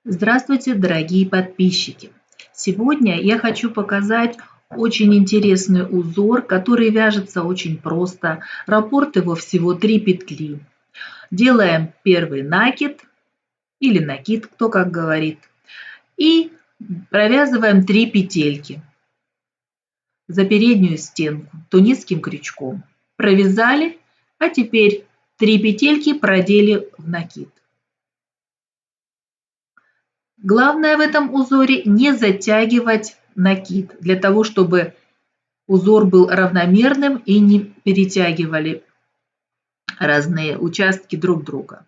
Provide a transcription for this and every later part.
Здравствуйте, дорогие подписчики! Сегодня я хочу показать очень интересный узор, который вяжется очень просто. Раппорт его всего 3 петли. Делаем первый накид или накид, кто как говорит, и провязываем 3 петельки за переднюю стенку тунисским крючком. Провязали, а теперь 3 петельки продели в накид. Главное в этом узоре не затягивать накид, для того, чтобы узор был равномерным и не перетягивали разные участки друг друга.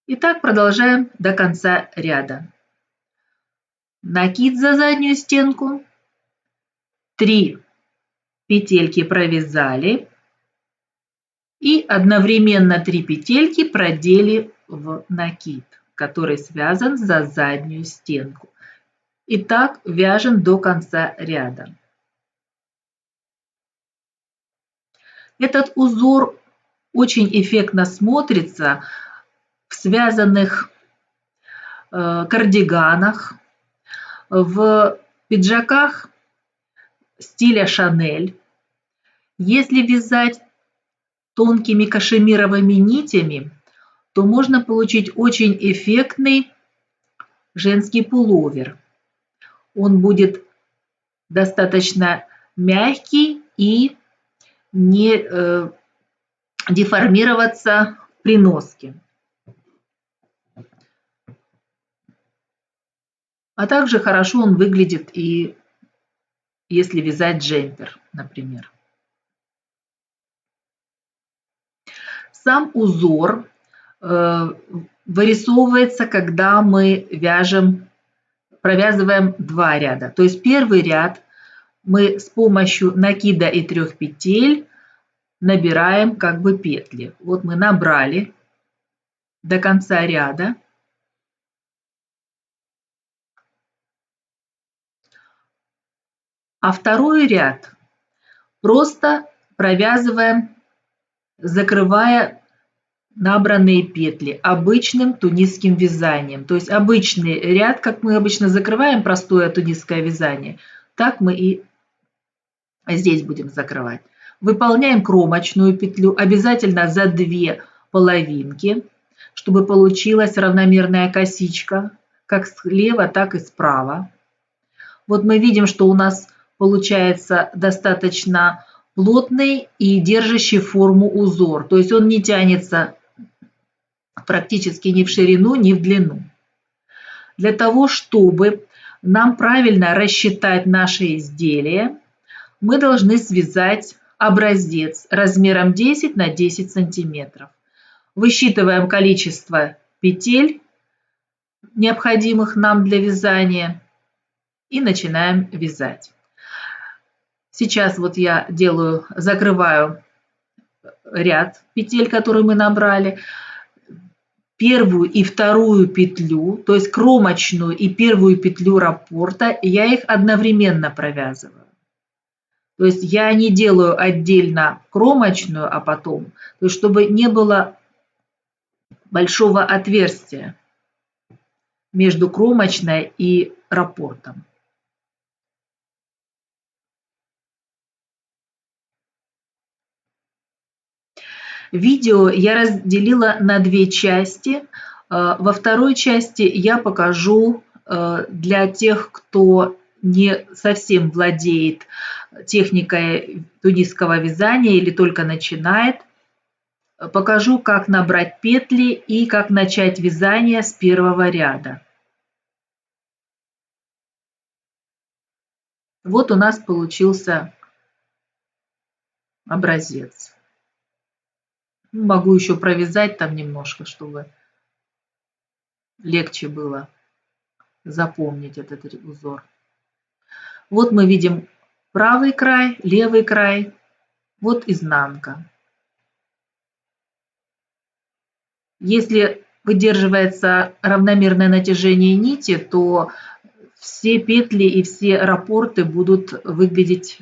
Итак, продолжаем до конца ряда. Накид за заднюю стенку, 3 петельки провязали и одновременно 3 петельки продели в накид, который связан за заднюю стенку. И так вяжем до конца ряда. Этот узор очень эффектно смотрится в связанных кардиганах, в пиджаках стиля Шанель. Если вязать тонкими кашемировыми нитями, то можно получить очень эффектный женский пуловер. Он будет достаточно мягкий и не деформироваться при носке. А также хорошо он выглядит и если вязать джемпер, например. Сам узор вырисовывается, когда мы провязываем 2 ряда. То есть первый ряд мы с помощью накида и 3 петель набираем как бы петли. Вот мы набрали до конца ряда. А второй ряд просто провязываем, закрывая набранные петли обычным тунисским вязанием. То есть обычный ряд, как мы обычно закрываем простое тунисское вязание, так мы и здесь будем закрывать. Выполняем кромочную петлю обязательно за 2 половинки, чтобы получилась равномерная косичка, как слева, так и справа. Вот мы видим, что у нас получается достаточно плотный и держащий форму узор. То есть он не тянется практически ни в ширину, ни в длину. Для того, чтобы нам правильно рассчитать наше изделие, мы должны связать образец размером 10 на 10 сантиметров. Высчитываем количество петель, необходимых нам для вязания, и начинаем вязать. Сейчас вот я закрываю ряд петель, который мы набрали. Первую и вторую петлю, то есть кромочную и первую петлю раппорта, я их одновременно провязываю. То есть я не делаю отдельно кромочную, а потом, то есть чтобы не было большого отверстия между кромочной и раппортом. Видео я разделила на 2 части. Во второй части я покажу для тех, кто не совсем владеет техникой тунисского вязания или только начинает, покажу, как набрать петли и как начать вязание с первого ряда. Вот у нас получился образец. Могу еще провязать там немножко, чтобы легче было запомнить этот узор. Вот мы видим правый край, левый край, вот изнанка. Если выдерживается равномерное натяжение нити, то все петли и все раппорты будут выглядеть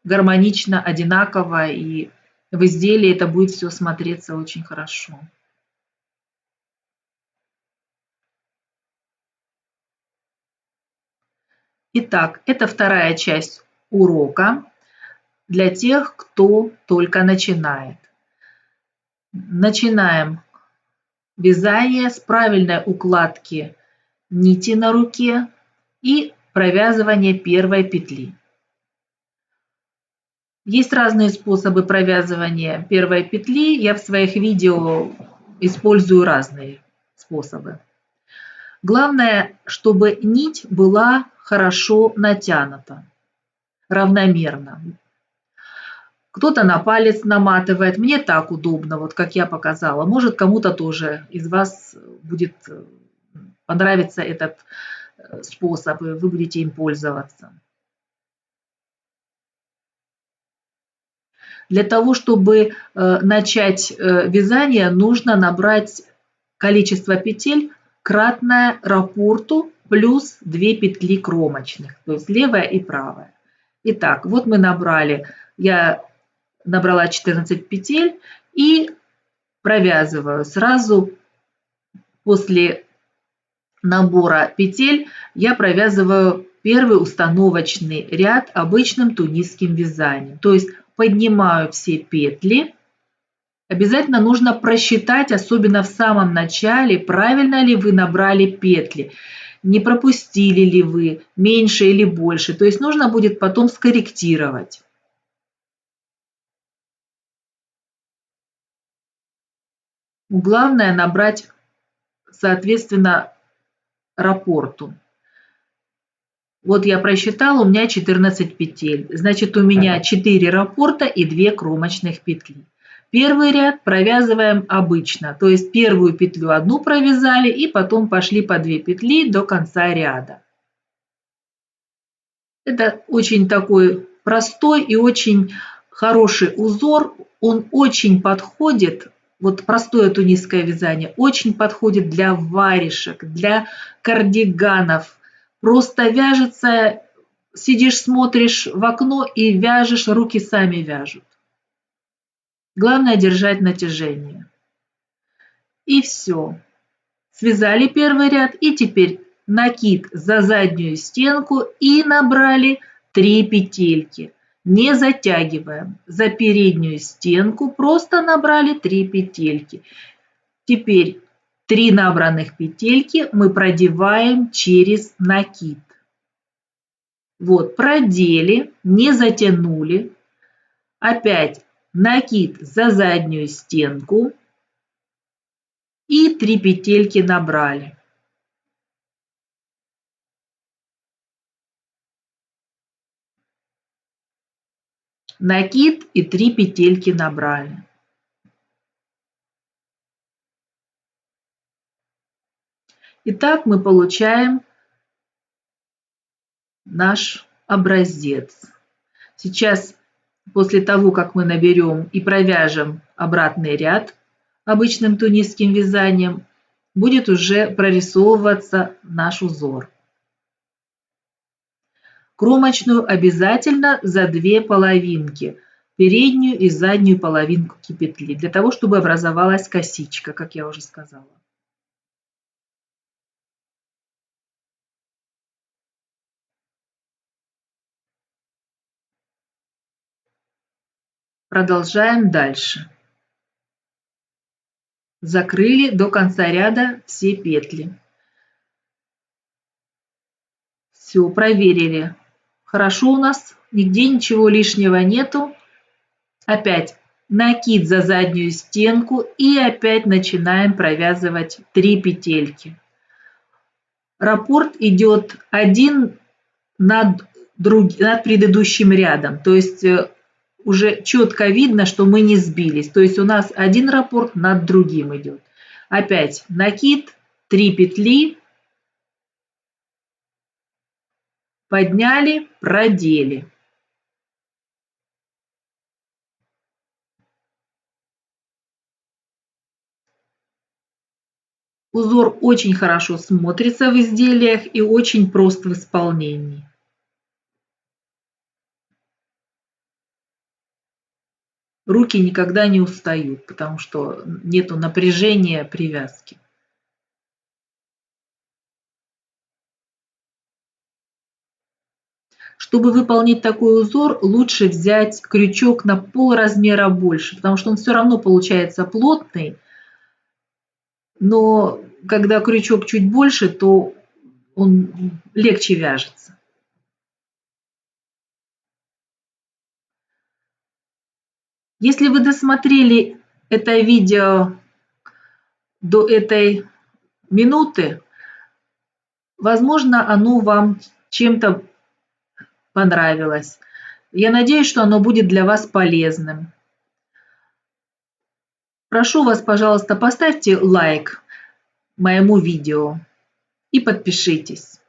гармонично, одинаково, и в изделии это будет все смотреться очень хорошо. Итак, это вторая часть урока для тех, кто только начинает. Начинаем вязание с правильной укладки нити на руке и провязывания первой петли. Есть разные способы провязывания первой петли. Я в своих видео использую разные способы. Главное, чтобы нить была хорошо натянута, равномерно. Кто-то на палец наматывает, мне так удобно, вот как я показала. Может, кому-то тоже из вас будет понравиться этот способ, и вы будете им пользоваться. Для того, чтобы начать вязание, нужно набрать количество петель, кратное раппорту, плюс 2 петли кромочных, то есть левая и правая. Итак, вот мы набрали, я набрала 14 петель и провязываю. Сразу после набора петель я провязываю первый установочный ряд обычным тунисским вязанием. То есть поднимаю все петли. Обязательно нужно просчитать, особенно в самом начале, правильно ли вы набрали петли, не пропустили ли вы меньше или больше. То есть нужно будет потом скорректировать. Главное набрать, соответственно, раппорту. Вот я просчитала, у меня 14 петель. Значит, у меня 4 раппорта и 2 кромочных петли. Первый ряд провязываем обычно, то есть первую петлю одну провязали и потом пошли по 2 петли до конца ряда. Это очень такой простой и очень хороший узор. Он очень подходит, вот простое тунисское вязание, очень подходит для варежек, для кардиганов. Просто вяжется, сидишь, смотришь в окно и вяжешь, руки сами вяжут. Главное держать натяжение. И все. Связали первый ряд и теперь накид за заднюю стенку и набрали 3 петельки. Не затягиваем. За переднюю стенку просто набрали 3 петельки. Теперь 3 набранных петельки мы продеваем через накид. Вот, продели, не затянули. Опять накид за заднюю стенку и 3 петельки набрали. Накид и 3 петельки набрали. Итак, мы получаем наш образец. Сейчас, после того, как мы наберем и провяжем обратный ряд обычным тунисским вязанием, будет уже прорисовываться наш узор. Кромочную обязательно за 2 половинки, переднюю и заднюю половинку петли, для того, чтобы образовалась косичка, как я уже сказала. Продолжаем дальше. Закрыли до конца ряда все петли. Все, проверили. Хорошо у нас, нигде ничего лишнего нету. Опять накид за заднюю стенку и опять начинаем провязывать 3 петельки. Раппорт идет один над предыдущим рядом, то есть уже четко видно, что мы не сбились. То есть у нас один раппорт над другим идет. Опять накид, 3 петли, подняли, продели. Узор очень хорошо смотрится в изделиях и очень прост в исполнении. Руки никогда не устают, потому что нету напряжения привязки. Чтобы выполнить такой узор, лучше взять крючок на полразмера больше, потому что он все равно получается плотный, но когда крючок чуть больше, то он легче вяжется. Если вы досмотрели это видео до этой минуты, возможно, оно вам чем-то понравилось. Я надеюсь, что оно будет для вас полезным. Прошу вас, пожалуйста, поставьте лайк моему видео и подпишитесь.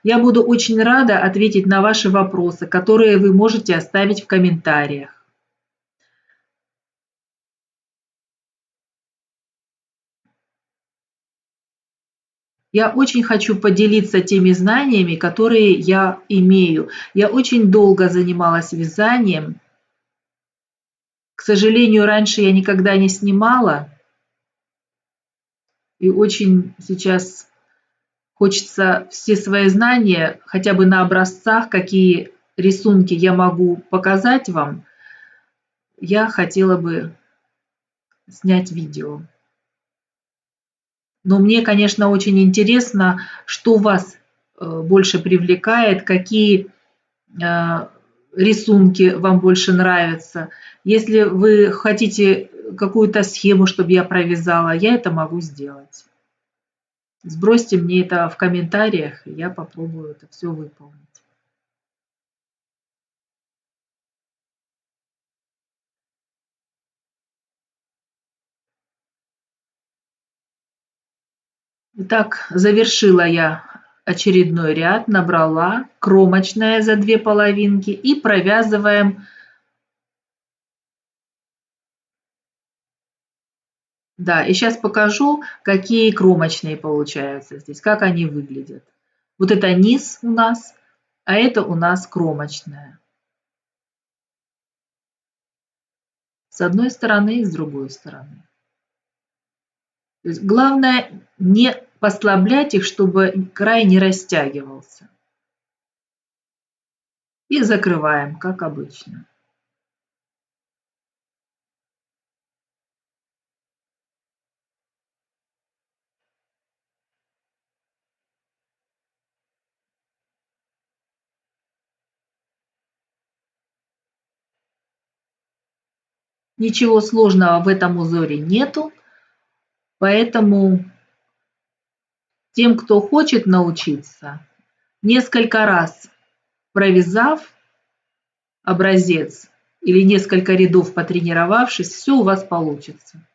Я буду очень рада ответить на ваши вопросы, которые вы можете оставить в комментариях. Я очень хочу поделиться теми знаниями, которые я имею. Я очень долго занималась вязанием. К сожалению, раньше я никогда не снимала. И очень сейчас хочется все свои знания, хотя бы на образцах, какие рисунки я могу показать вам, я хотела бы снять видео. Но мне, конечно, очень интересно, что вас больше привлекает, какие рисунки вам больше нравятся. Если вы хотите какую-то схему, чтобы я провязала, я это могу сделать. Сбросьте мне это в комментариях, и я попробую это все выполнить. Итак, завершила я очередной ряд, набрала кромочная за 2 половинки и провязываем. Да, и сейчас покажу, какие кромочные получаются здесь, как они выглядят. Вот это низ у нас, а это у нас кромочная. С одной стороны и с другой стороны. То есть главное не послаблять их, чтобы край не растягивался. И закрываем, как обычно. Ничего сложного в этом узоре нету, поэтому тем, кто хочет научиться, несколько раз провязав образец или несколько рядов потренировавшись, все у вас получится.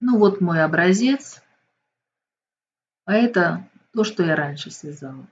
Ну вот мой образец, а это то, что я раньше связала.